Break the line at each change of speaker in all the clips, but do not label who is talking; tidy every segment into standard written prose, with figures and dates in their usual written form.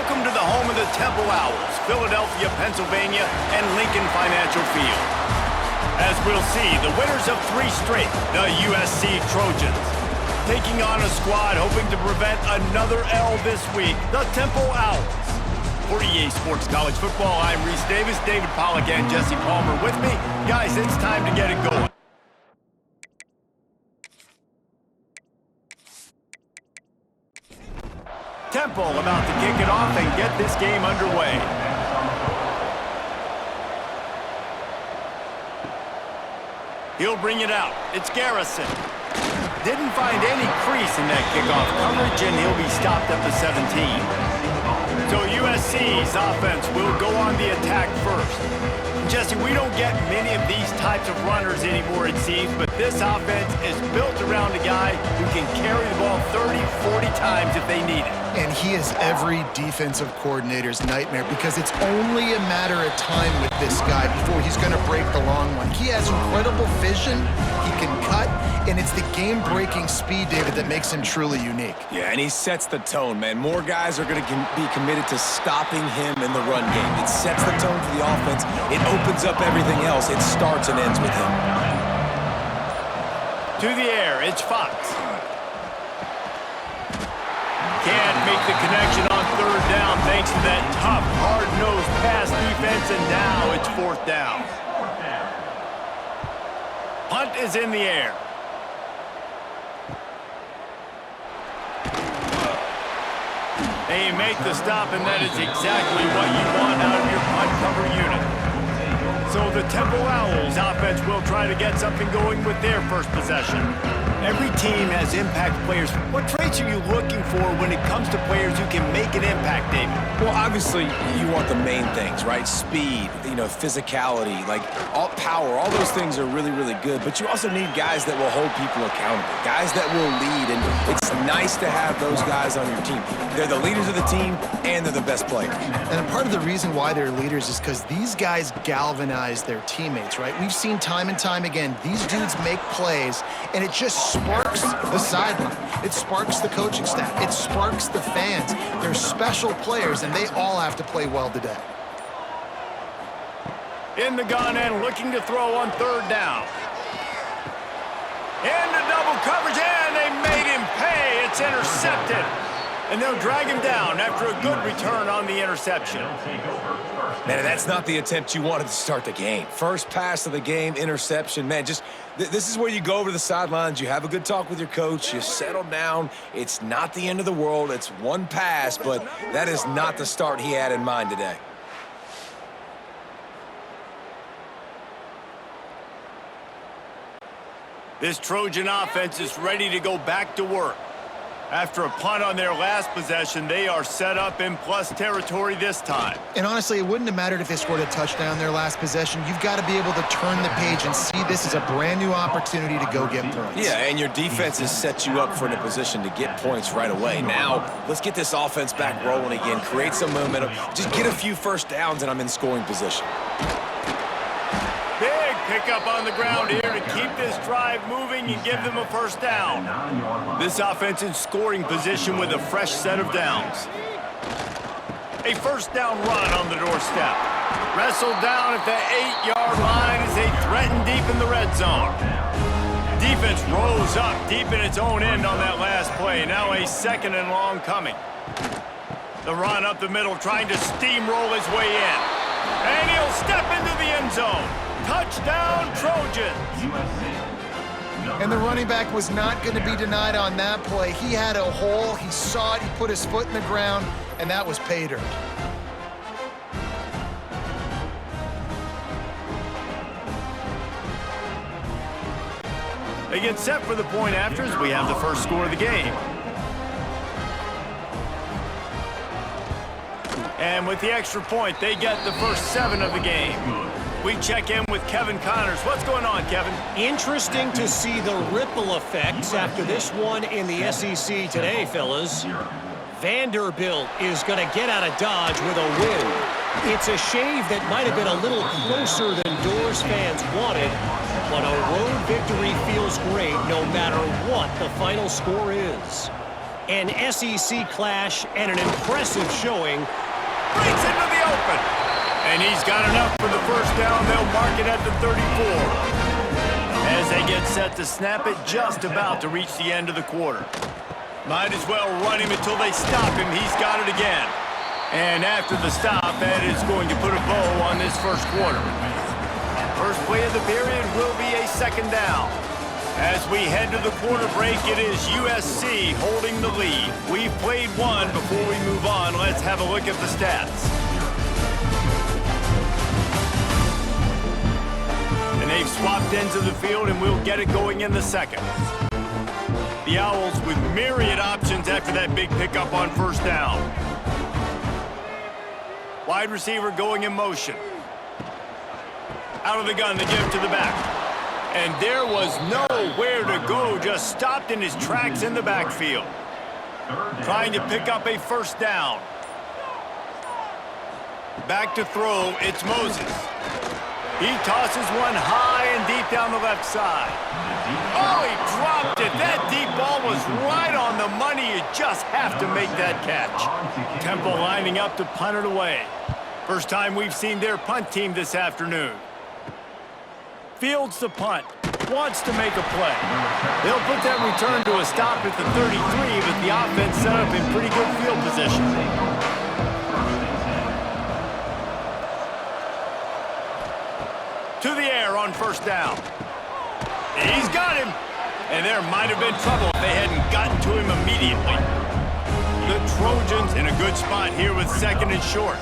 Welcome to the home of the Temple Owls, Philadelphia, Pennsylvania, and Lincoln Financial Field. As we'll see, the winners of 3 straight, the USC Trojans, taking on a squad hoping to prevent another L this week, the Temple Owls. For EA Sports College Football, I'm Reese Davis, David Pollack, and Jesse Palmer with me. Guys, it's time to get it going. Temple about to kick it off and get this game underway. He'll bring it out. It's Garrison. Didn't find any crease in that kickoff coverage, and he'll be stopped at the 17. So USC's offense will go on the attack first. Jesse, we don't get many of these types of runners anymore, it seems, but this offense is built around a guy who can carry the ball 30, 40 times if they need it.
And he is every defensive coordinator's nightmare because it's only a matter of time with this guy before he's going to break the long one. He has incredible vision, he can cut, and it's the game-breaking speed, David, that makes him truly unique.
Yeah, and he sets the tone, man. More guys are going to be committed to stopping him in the run game. It sets the tone for the offense. It opens up everything else. It starts and ends with him.
To the air, it's Fox. Can't make the connection on 3rd down thanks to that tough, hard-nosed pass defense, and now it's 4th down. Punt is in the air. They make the stop, and that is exactly what you want out of your punt cover unit. So the Temple Owls offense will try to get something going with their first possession. Every team has impact players. What traits are you looking for when it comes to players who can make an impact, David?
Well, obviously, you want the main things, right? Speed, physicality, like all power, all those things are really, really good. But you also need guys that will hold people accountable, guys that will lead. And it's nice to have those guys on your team. They're the leaders of the team, and they're the best players.
And part of the reason why they're leaders is because these guys galvanize their teammates, right? We've seen time and time again, these dudes make plays, and it just sparks the sideline. It sparks the coaching staff. It sparks the fans. They're special players, and they all have to play well today.
In the gun and looking to throw on 3rd down. Into double coverage, and they made him pay. It's intercepted. And they'll drag him down after a good return on the interception.
Man, that's not the attempt you wanted to start the game. First pass of the game, interception. Man, this is where you go over to the sidelines. You have a good talk with your coach. You settle down. It's not the end of the world. It's one pass, but that is not the start he had in mind today.
This Trojan offense is ready to go back to work. After a punt on their last possession, they are set up in plus territory this time.
And honestly, it wouldn't have mattered if they scored a touchdown their last possession. You've got to be able to turn the page and see this as a brand new opportunity to go get points.
Yeah, and your defense has set you up for a position to get points right away. Now, let's get this offense back rolling again, create some momentum, just get a few first downs, and I'm in scoring position.
Big pickup on the ground here to keep this drive moving and give them a first down. This offense in scoring position with a fresh set of downs. A first down run on the doorstep. Wrestled down at the 8-yard line as they threaten deep in the red zone. Defense rose up deep in its own end on that last play. Now a 2nd and long coming. The run up the middle trying to steamroll his way in. And he'll step into the end zone. Touchdown, Trojans!
And the running back was not going to be denied on that play. He had a hole, he saw it, he put his foot in the ground, and that was pay dirt.
They get set for the point after as we have the first score of the game. And with the extra point, they get the first 7 of the game. We check in with Kevin Connors. What's going on, Kevin?
Interesting to see the ripple effects after this one in the SEC today, fellas. Vanderbilt is going to get out of Dodge with a win. It's a shave that might have been a little closer than Doors fans wanted, but a road victory feels great no matter what the final score is. An SEC clash and an impressive showing.
Breaks into the open. And he's got enough for the first down. They'll mark it at the 34. As they get set to snap it, just about to reach the end of the quarter. Might as well run him until they stop him. He's got it again. And after the stop, that is going to put a bow on this first quarter. First play of the period will be a second down. As we head to the quarter break, it is USC holding the lead. We've played one. Before we move on, let's have a look at the stats. And they've swapped ends of the field, and we'll get it going in the second. The Owls with myriad options after that big pickup on first down. Wide receiver going in motion. Out of the gun, they give it to the back. And there was nowhere to go, just stopped in his tracks in the backfield. Trying to pick up a first down. Back to throw, it's Moses. He tosses one high and deep down the left side. Oh, he dropped it. That deep ball was right on the money. You just have to make that catch. Temple lining up to punt it away. First time we've seen their punt team this afternoon. Fields the punt. Wants to make a play. They'll put that return to a stop at the 33, but the offense set up in pretty good field position. To the air on first down. He's got him. And there might have been trouble if they hadn't gotten to him immediately. The Trojans in a good spot here with second and short.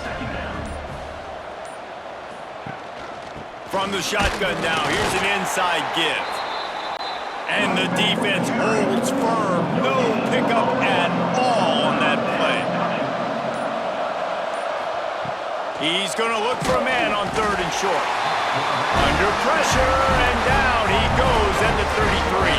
From the shotgun now, here's an inside give. And the defense holds firm. No pickup at all on that play. He's going to look for a man on third and short. Under pressure, and down he goes at the 33.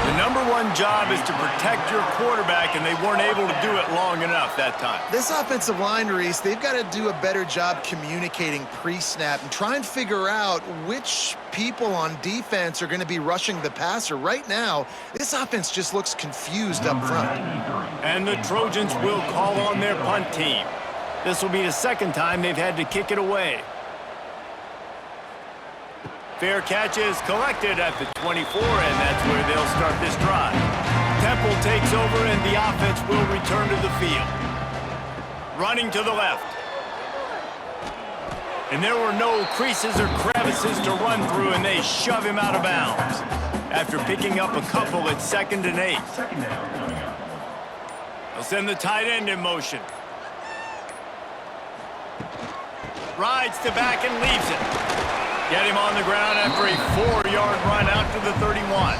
The number one job is to protect your quarterback, and they weren't able to do it long enough that time.
This offensive line, Reese, they've got to do a better job communicating pre-snap and try and figure out which people on defense are going to be rushing the passer. Right now, this offense just looks confused up front.
And the Trojans will call on their punt team. This will be the second time they've had to kick it away. Fair catch is collected at the 24, and that's where they'll start this drive. Temple takes over, and the offense will return to the field. Running to the left. And there were no creases or crevices to run through, and they shove him out of bounds. After picking up a couple at 2nd and 8. They'll send the tight end in motion. Rides to back and leaves it. Get him on the ground after a 4-yard run out to the 31.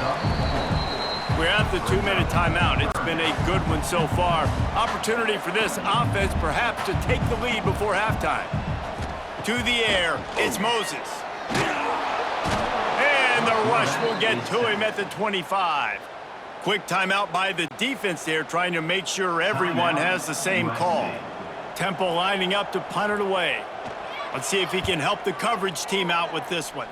We're at the 2-minute timeout. It's been a good one so far. Opportunity for this offense perhaps to take the lead before halftime. To the air, it's Moses. And the rush will get to him at the 25. Quick timeout by the defense there, trying to make sure everyone has the same call. Temple lining up to punt it away. Let's see if he can help the coverage team out with this one.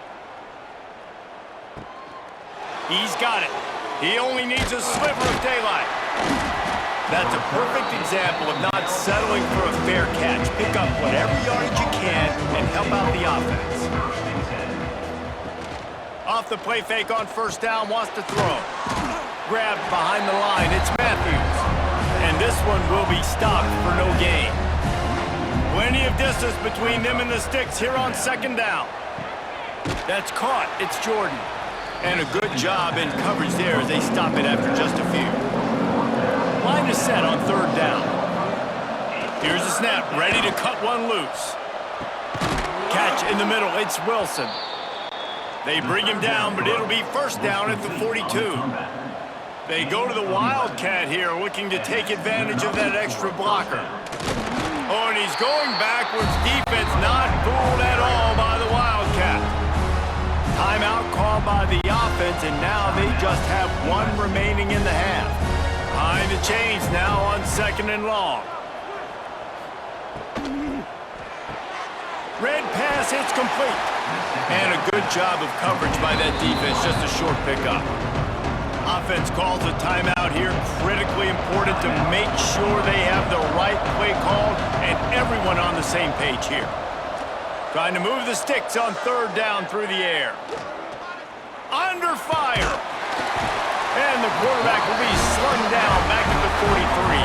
He's got it. He only needs a sliver of daylight. That's a perfect example of not settling for a fair catch. Pick up whatever yardage you can and help out the offense. Off the play fake on first down, wants to throw. Grabbed behind the line, it's Matthews. And this one will be stopped for no gain. Plenty of distance between them and the sticks here on second down. That's caught. It's Jordan. And a good job in coverage there as they stop it after just a few. Line is set on third down. Here's the snap, ready to cut one loose. Catch in the middle. It's Wilson. They bring him down, but it'll be first down at the 42. They go to the Wildcat here, looking to take advantage of that extra blocker. Oh, and he's going backwards. Defense not fooled at all by the Wildcat. Timeout called by the offense, and now they just have one remaining in the half. Behind the chains now on 2nd and long. Red pass hits complete. And a good job of coverage by that defense, just a short pickup. Offense calls a timeout here. Critically important to make sure they have the right play called and everyone on the same page here. Trying to move the sticks on third down through the air. Under fire. And the quarterback will be slung down back at the 43.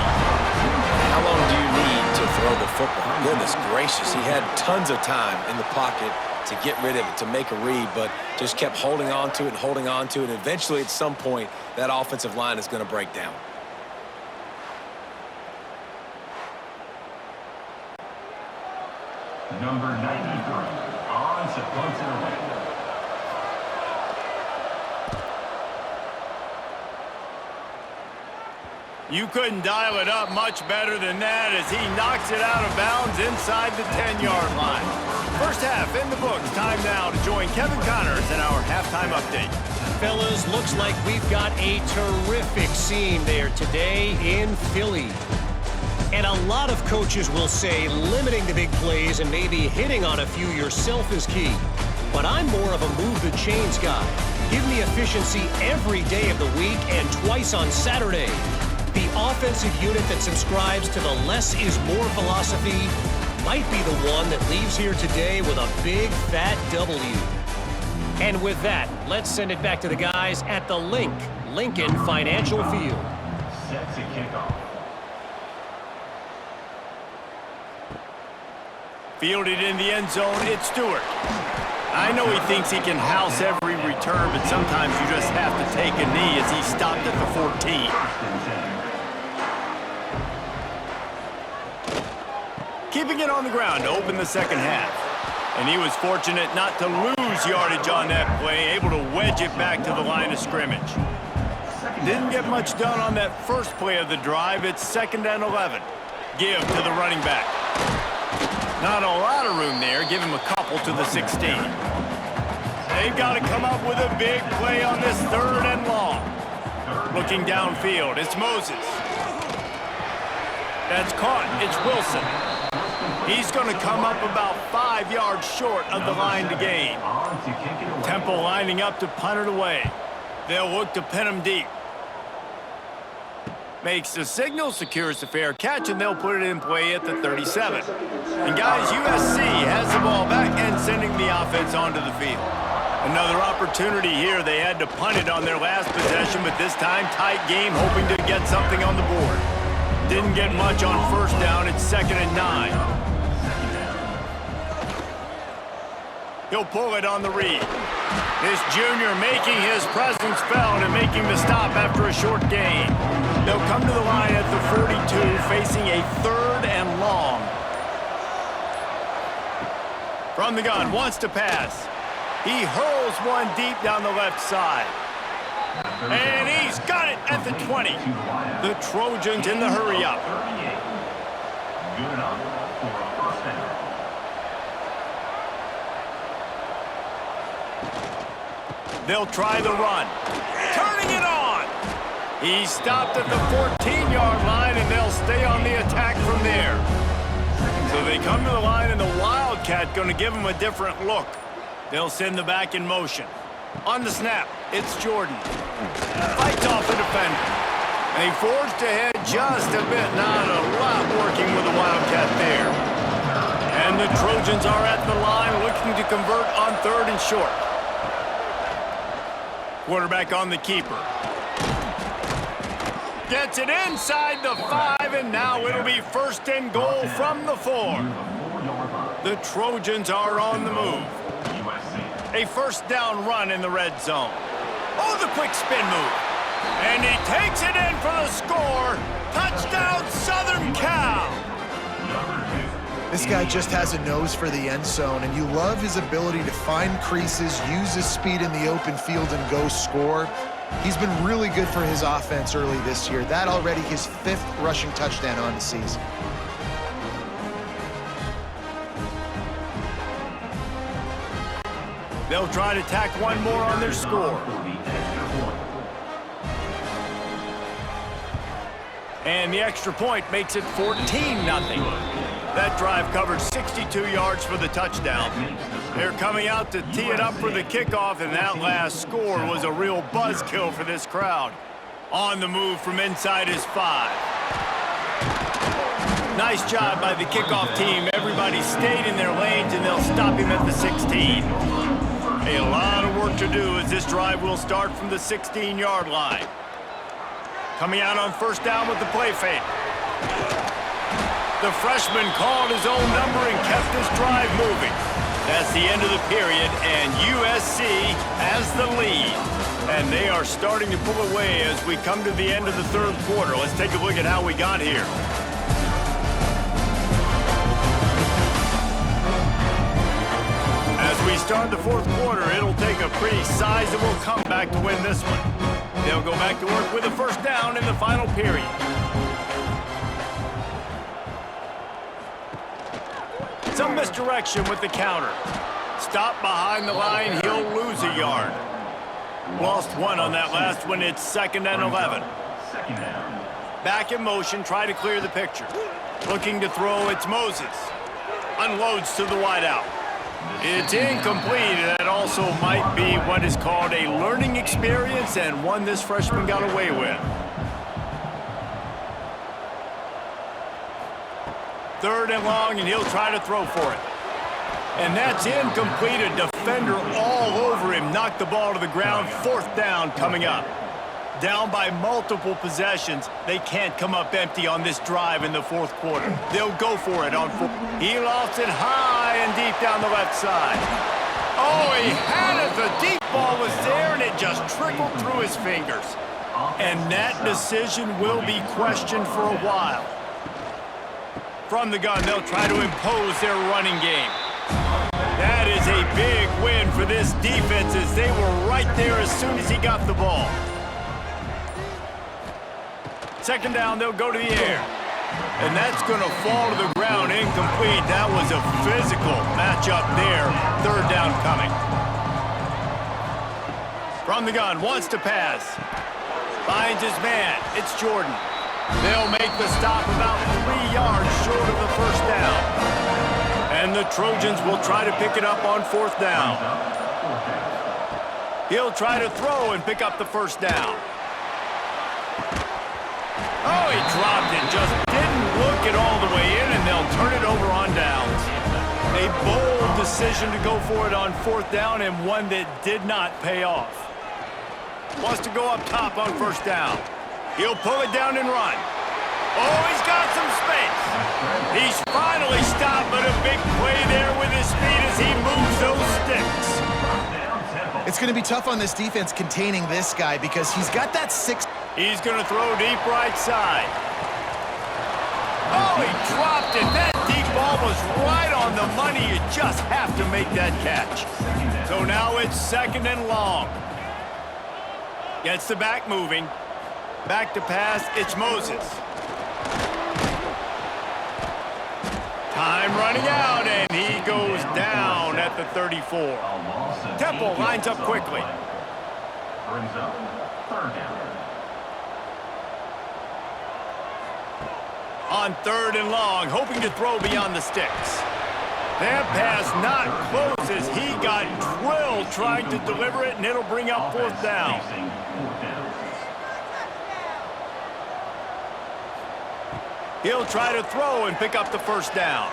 How long do you need to throw the football? Goodness gracious, he had tons of time in the pocket to get rid of it, to make a read, but just kept holding on to it and holding on to it. And eventually, at some point, that offensive line is going to break down.
Number 93 on Sequencer.
You couldn't dial it up much better than that as he knocks it out of bounds inside the 10-yard line. First half in the books. Time now to join Kevin Connors in our halftime update.
Fellas, looks like we've got a terrific scene there today in Philly. And a lot of coaches will say limiting the big plays and maybe hitting on a few yourself is key. But I'm more of a move the chains guy. Give me efficiency every day of the week and twice on Saturday. The offensive unit that subscribes to the less is more philosophy might be the one that leaves here today with a big fat W. And with that, let's send it back to the guys at the Lincoln Financial Field.
Set to kick off.
Fielded in the end zone, it's Stewart. I know he thinks he can house every return, but sometimes you just have to take a knee as he stopped at the 14. Keeping it on the ground to open the second half. And he was fortunate not to lose yardage on that play, able to wedge it back to the line of scrimmage. Didn't get much done on that first play of the drive. It's 2nd and 11. Give to the running back. Not a lot of room there. Give him a couple to the 16. They've got to come up with a big play on this 3rd and long. Looking downfield, it's Moses. That's caught. It's Wilson. He's going to come up about 5 yards short of the line to gain. Temple lining up to punt it away. They'll look to pin him deep. Makes the signal, secures the fair catch, and they'll put it in play at the 37. And guys, USC has the ball back and sending the offense onto the field. Another opportunity here. They had to punt it on their last possession, but this time tight game, hoping to get something on the board. Didn't get much on first down. It's 2nd and 9. He'll pull it on the read. This junior making his presence felt and making the stop after a short gain. They'll come to the line at the 42, facing a 3rd and long. From the gun, wants to pass. He hurls one deep down the left side. And he's got it at the 20. The Trojans in the hurry-up.
Good enough for a first down.
They'll try the run. Turning it on. He stopped at the 14-yard line, and they'll stay on the attack from there. So they come to the line, and the Wildcat going to give them a different look. They'll send the back in motion. On the snap, it's Jordan. Fights off the defender. And he forged ahead just a bit. Not a lot working with the Wildcat there. And the Trojans are at the line looking to convert on 3rd and short. Quarterback on the keeper. Gets it inside the 5, and now it'll be 1st and goal from the 4. The Trojans are on the move. A 1st down run in the red zone. Oh, the quick spin move. And he takes it in for the score. Touchdown, Southern Cal.
This guy just has a nose for the end zone, and you love his ability to find creases, use his speed in the open field, and go score. He's been really good for his offense early this year. That already his 5th rushing touchdown on the season.
They'll try to tack one more on their score. And the extra point makes it 14-0. That drive covered 62 yards for the touchdown. They're coming out to tee it up for the kickoff, and that last score was a real buzzkill for this crowd. On the move from inside his 5. Nice job by the kickoff team. Everybody stayed in their lanes, and they'll stop him at the 16. A lot of work to do as this drive will start from the 16-yard line. Coming out on first down with the play fake. The freshman called his own number and kept this drive moving. That's the end of the period, and USC has the lead. And they are starting to pull away as we come to the end of the third quarter. Let's take a look at how we got here. As we start the fourth quarter, it'll take a pretty sizable comeback to win this one. They'll go back to work with a first down in the final period. Some misdirection with the counter. Stop behind the line, he'll lose a yard. Lost one on that last one, it's 2nd and 11. Back in motion, try to clear the picture. Looking to throw, it's Moses. Unloads to the wideout. It's incomplete. That also might be what is called a learning experience and one this freshman got away with. 3rd and long, and he'll try to throw for it. And that's incomplete. A defender all over him. Knocked the ball to the ground. 4th down coming up. Down by multiple possessions. They can't come up empty on this drive in the fourth quarter. They'll go for it on 4th. He lofts it high and deep down the left side. Oh, he had it. The deep ball was there, and it just trickled through his fingers. And that decision will be questioned for a while. From the gun, they'll try to impose their running game. That is a big win for this defense as they were right there as soon as he got the ball. 2nd down, they'll go to the air. And that's going to fall to the ground incomplete. That was a physical matchup there. 3rd down coming. From the gun, wants to pass. Finds his man. It's Jordan. They'll make the stop about 3 yards short of the first down. And the Trojans will try to pick it up on 4th down. He'll try to throw and pick up the first down. Oh, he dropped it. Just didn't look it all the way in, and they'll turn it over on downs. A bold decision to go for it on 4th down, and one that did not pay off. Wants to go up top on first down. He'll pull it down and run. Oh, he's got some space. He's finally stopped, but a big play there with his feet as he moves those sticks.
It's going to be tough on this defense containing this guy because he's got that 6.
He's going to throw deep right side. Oh, he dropped it. That deep ball was right on the money. You just have to make that catch. So now it's 2nd and long. Gets the back moving. Back to pass, it's Moses. Time running out, and he goes down at the 34. Temple lines up quickly.
Brings up 3rd down.
On 3rd and long, hoping to throw beyond the sticks. That pass not close as he got drilled trying to deliver it, and it'll bring up 4th down. He'll try to throw and pick up the first down.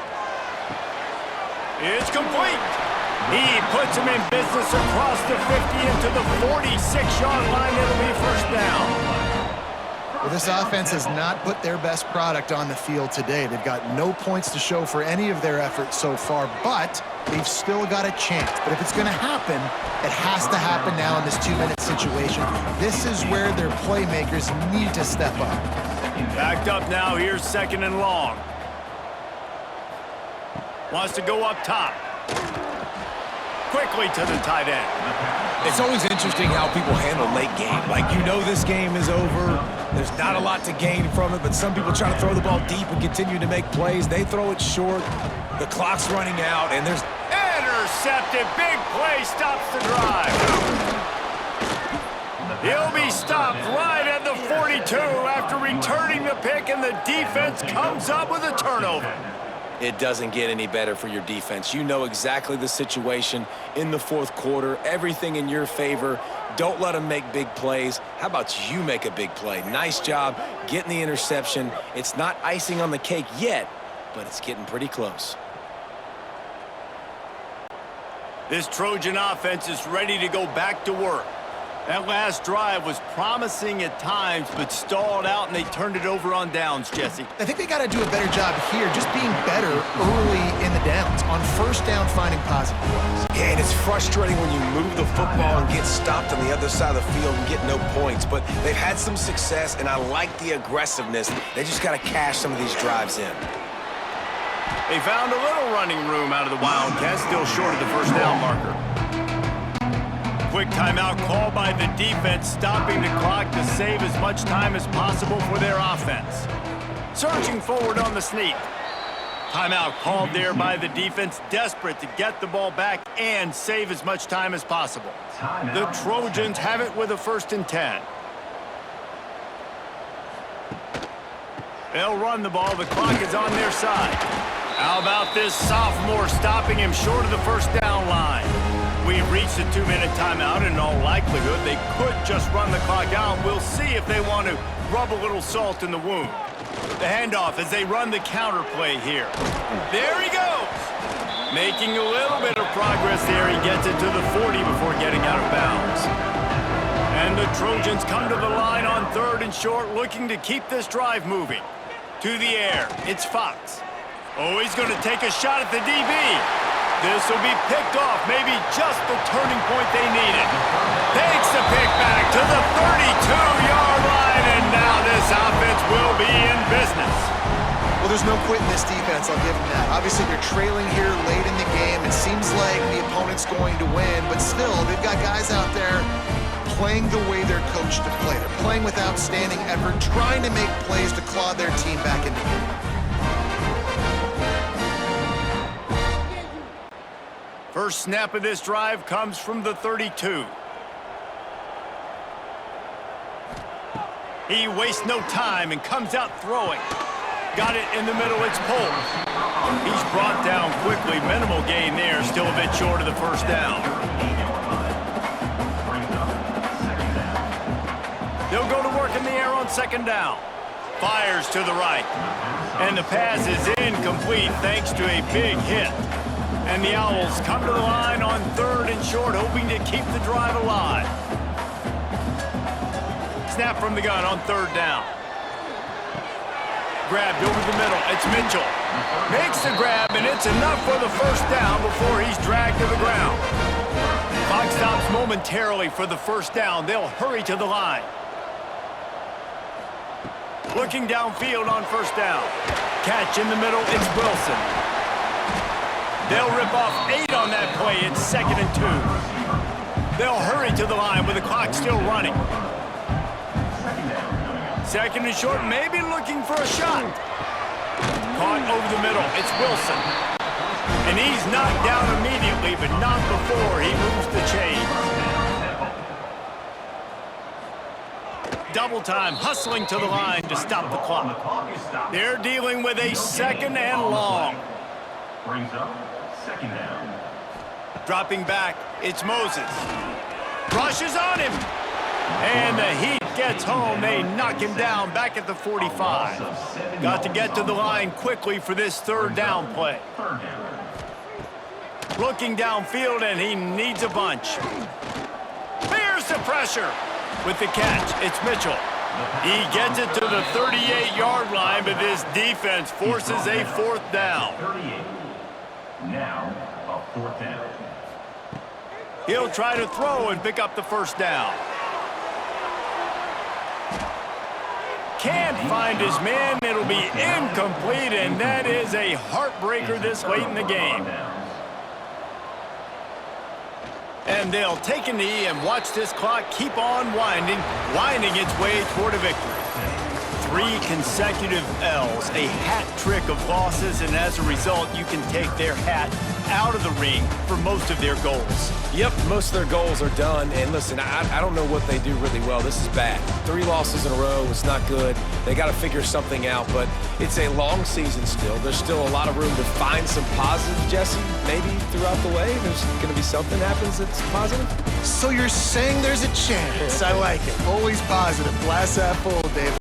It's complete. He puts him in business across the 50 into the 46-yard line. It'll be first down.
Well, this offense has not put their best product on the field today. They've got no points to show for any of their efforts so far, but they've still got a chance. But if it's going to happen, it has to happen now in this 2-minute situation. This is where their playmakers need to step up.
Backed up now, here's 2nd and long. Wants to go up top. Quickly to the tight end.
It's always interesting how people handle late game. Like, you know this game is over. There's not a lot to gain from it, but some people try to throw the ball deep and continue to make plays. They throw it short. The clock's running out, and there's...
Intercepted. Big play stops the drive. He'll be stopped right at the 42 after returning the pick, and the defense comes up with a turnover.
It doesn't get any better for your defense. You know exactly the situation in the fourth quarter, everything in your favor. Don't let them make big plays. How about you make a big play? Nice job getting the interception. It's not icing on the cake yet, but it's getting pretty close.
This Trojan offense is ready to go back to work. That last drive was promising at times, but stalled out, and they turned it over on downs, Jesse.
I think they got to do a better job here, just being better early in the downs, on first down finding positive plays.
Yeah, and it's frustrating when you move the football and get stopped on the other side of the field and get no points, but they've had some success, and I like the aggressiveness. They just got to cash some of these drives in.
They found a little running room out of the Wildcats, still short of the first down marker. Quick timeout called by the defense, stopping the clock to save as much time as possible for their offense. Surging forward on the sneak. Timeout called there by the defense, desperate to get the ball back and save as much time as possible. The Trojans have it with a 1st and 10. They'll run the ball. The clock is on their side. How about this sophomore stopping him short of the first down line? We've reached a 2-minute timeout, and in all likelihood, they could just run the clock out. We'll see if they want to rub a little salt in the wound. The handoff as they run the counter play here. There he goes. Making a little bit of progress there. He gets it to the 40 before getting out of bounds. And the Trojans come to the line on 3rd and short, looking to keep this drive moving. To the air, it's Fox. Oh, he's going to take a shot at the DB. This will be picked off, maybe just the turning point they needed. Takes the pick back to the 32-yard line, and now this offense will be in business.
Well, there's no quitting this defense, I'll give them that. Obviously, they're trailing here late in the game. It seems like the opponent's going to win, but still, they've got guys out there playing the way they're coached to play. They're playing with outstanding effort, trying to make plays to claw their team back in the game.
First snap of this drive comes from the 32. He wastes no time and comes out throwing. Got it in the middle, it's pulled. He's brought down quickly, minimal gain there, still a bit short of the first down. They'll go to work in the air on 2nd down. Fires to the right. And the pass is incomplete thanks to a big hit. And the Owls come to the line on 3rd and short, hoping to keep the drive alive. Snap from the gun on 3rd down. Grabbed over the middle. It's Mitchell. Makes the grab, and it's enough for the first down before he's dragged to the ground. Clock stops momentarily for the first down. They'll hurry to the line. Looking downfield on first down. Catch in the middle. It's Wilson. They'll rip off 8 on that play. It's 2nd and 2. They'll hurry to the line with the clock still running. 2nd and short, maybe looking for a shot. Caught over the middle. It's Wilson. And he's knocked down immediately, but not before he moves the chains. Double time, hustling to the line to stop the clock. They're dealing with a 2nd and long.
Brings up 2nd down.
Dropping back, it's Moses. Rushes on him. And the heat gets home. They knock him down back at the 45. Got to get to the line quickly for this 3rd down play. Looking downfield, and he needs a bunch. Bears the pressure. With the catch, it's Mitchell. He gets it to the 38-yard line, but this defense forces a 4th down.
38. Now, a 4th down.
He'll try to throw and pick up the first down. Can't find his man. It'll be incomplete, and that is a heartbreaker this late in the game. And they'll take a knee and watch this clock keep on winding its way toward a victory. 3 consecutive L's, a hat trick of losses, and as a result, you can take their hat out of the ring for most of their goals.
Yep, most of their goals are done. And listen, I don't know what they do really well. This is bad. 3 losses in a row. It's not good. They got to figure something out, but it's a long season still. There's still a lot of room to find some positives, Jesse. Maybe throughout the way, there's going to be something happens that's positive.
So you're saying there's a chance. I like it. Always positive. Glass half full, David.